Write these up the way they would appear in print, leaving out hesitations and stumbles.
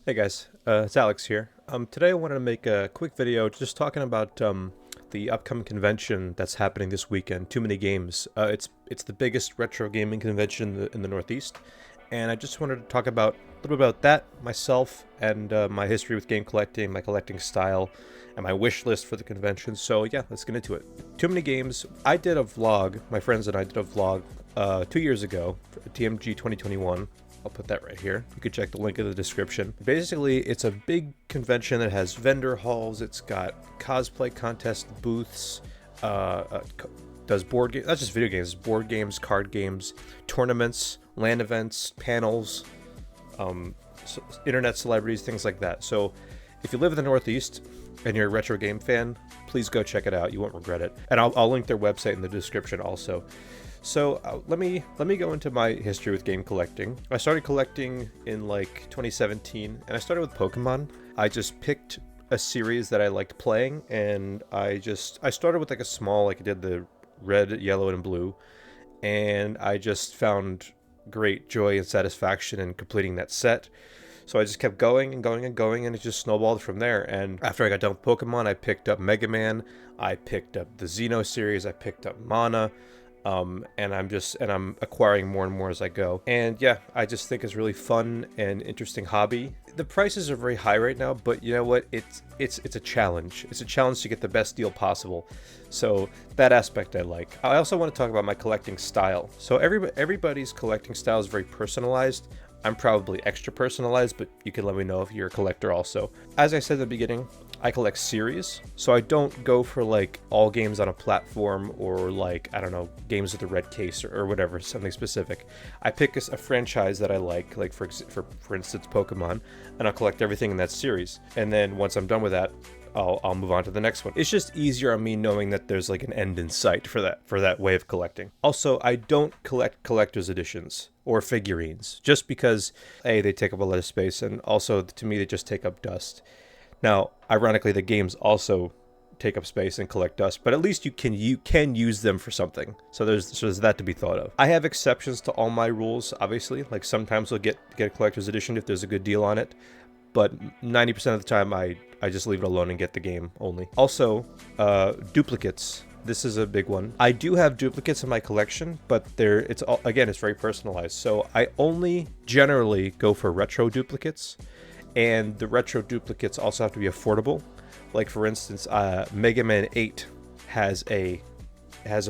Hey guys, it's Alex here. Today I wanted to make a quick video just talking about the upcoming convention that's happening this weekend, Too Many Games. It's the biggest retro gaming convention in the Northeast, and I just wanted to talk about a little bit about that, myself, and my history with game collecting, my collecting style, and my wish list for the convention. So yeah, let's get into it. Too Many Games. I did a vlog. My friends and I did a vlog 2 years ago for TMG 2021. I'll put that right here. You can check the link in the description. Basically, it's a big convention that has vendor halls. It's got cosplay contest booths, does board games, not just video games, board games, card games, tournaments, LAN events, panels, internet celebrities, things like that. So if you live in the Northeast and you're a retro game fan, please go check it out. You won't regret it. And I'll link their website in the description also. So let me go into my history with game collecting. I started collecting in like 2017, and I started with Pokemon. I just picked a series that I liked playing, and I started with like a small, like I did the red, yellow, and blue, and I just found great joy and satisfaction in completing that set. So I just kept going and going and going, and it just snowballed from there. And after I got done with Pokemon, I picked up Mega Man, I picked up the Xeno series, I picked up Mana. And I'm acquiring more and more as I go. And yeah, I just think it's really fun and interesting hobby. The prices are very high right now, but you know what? It's a challenge. It's a challenge to get the best deal possible. So that aspect I like. I also want to talk about my collecting style. So everybody's collecting style is very personalized. I'm probably extra personalized, but you can let me know if you're a collector also. As I said at the beginning, I collect series, so I don't go for like all games on a platform or like, I don't know, games with a red case or whatever, something specific. I pick a franchise that I like for instance, Pokemon, and I'll collect everything in that series. And then once I'm done with that, I'll move on to the next one. It's just easier on me knowing that there's like an end in sight for that way of collecting. Also, I don't collect collector's editions or figurines just because A, they take up a lot of space, and also to me they just take up dust. Now, ironically, the games also take up space and collect dust, but at least you can use them for something. So there's that to be thought of. I have exceptions to all my rules, obviously. Like sometimes we'll get a collector's edition if there's a good deal on it, but 90% of the time I just leave it alone and get the game only. Also, duplicates. This is a big one. I do have duplicates in my collection, but it's very personalized. So I only generally go for retro duplicates. And the retro duplicates also have to be affordable. Like for instance, Mega Man 8 has a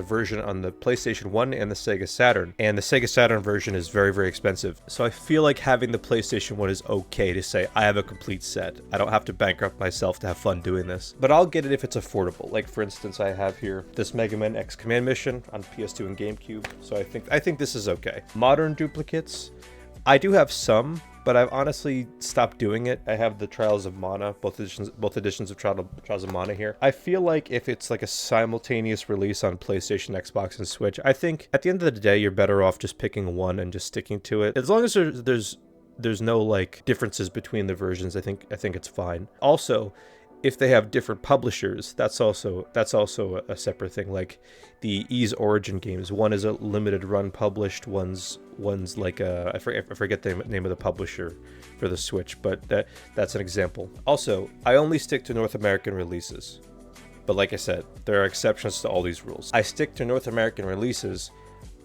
version on the PlayStation 1 and the Sega Saturn. And the Sega Saturn version is very, very expensive. So I feel like having the PlayStation 1 is okay to say, I have a complete set. I don't have to bankrupt myself to have fun doing this. But I'll get it if it's affordable. Like for instance, I have here this Mega Man X Command Mission on PS2 and GameCube. So I think this is okay. Modern duplicates, I do have some, but I've honestly stopped doing it. I have the Trials of Mana, both editions of Trials of Mana here. I feel like if it's like a simultaneous release on PlayStation, Xbox, and Switch, I think at the end of the day, you're better off just picking one and just sticking to it. As long as there's no like differences between the versions, I think it's fine. Also, if they have different publishers, that's also a separate thing. Like the Ys Origin games, one is a limited run published, one's like I forget the name of the publisher for the Switch, but that's an example. Also, I only stick to North American releases, but like I said, there are exceptions to all these rules. I stick to North American releases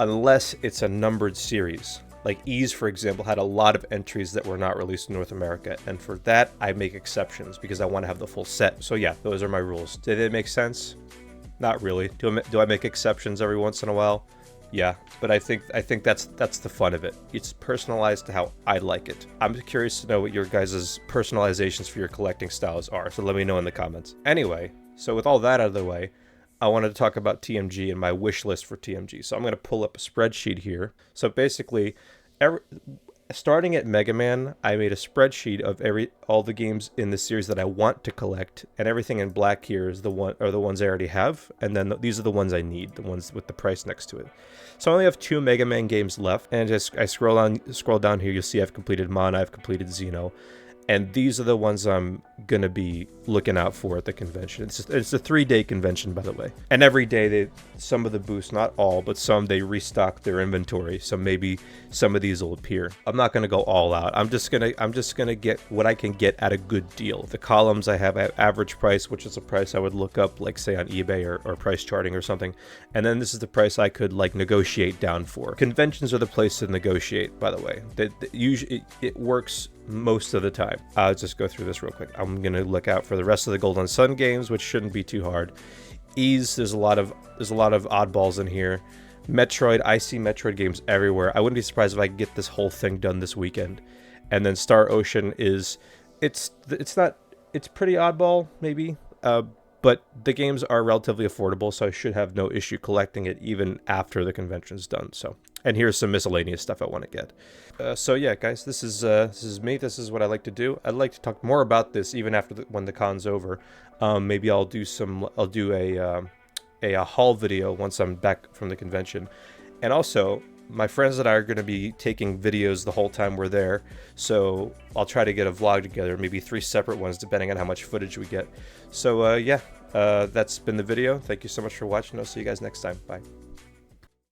unless it's a numbered series. Like Ys, for example, had a lot of entries that were not released in North America, and for that, I make exceptions because I want to have the full set. So yeah, those are my rules. Did they make sense? Not really. Do I make exceptions every once in a while? Yeah, but I think that's the fun of it. It's personalized to how I like it. I'm curious to know what your guys' personalizations for your collecting styles are, so let me know in the comments. Anyway, so with all that out of the way, I wanted to talk about TMG and my wish list for TMG. So I'm going to pull up a spreadsheet here. So basically, starting at Mega Man, I made a spreadsheet of all the games in the series that I want to collect, and everything in black here is the ones I already have, and then these are the ones I need, the ones with the price next to it. So I only have 2 Mega Man games left, and I scroll down here, you'll see I've completed Mana, I've completed Xeno, and these are the ones I'm gonna be looking out for at the convention. It's a 3-day convention, by the way, and every day some of the booths, not all, but some, they restock their inventory, so maybe some of these will appear. I'm not gonna go all out. I'm just gonna get what I can get at a good deal. The columns I have at average price, which is a price I would look up, like say on eBay or price charting or something, and then this is the price I could like negotiate down for. Conventions are the place to negotiate, by the way. Usually it works most of the time. I'll just go through this real quick. I'm gonna look out for the rest of the Golden Sun games, which shouldn't be too hard. Ease, there's a lot of oddballs in here. Metroid, I see Metroid games everywhere. I wouldn't be surprised if I could get this whole thing done this weekend. And then Star Ocean it's pretty oddball maybe, but the games are relatively affordable, so I should have no issue collecting it even after the convention's done. So, and here's some miscellaneous stuff I want to get. So yeah, guys, this is me. This is what I like to do. I'd like to talk more about this even after when the con's over. Maybe I'll do a haul video once I'm back from the convention. And also, my friends and I are going to be taking videos the whole time we're there, so I'll try to get a vlog together, maybe 3 separate ones depending on how much footage we get. So yeah, that's been the video. Thank you so much for watching. I'll see you guys next time. Bye.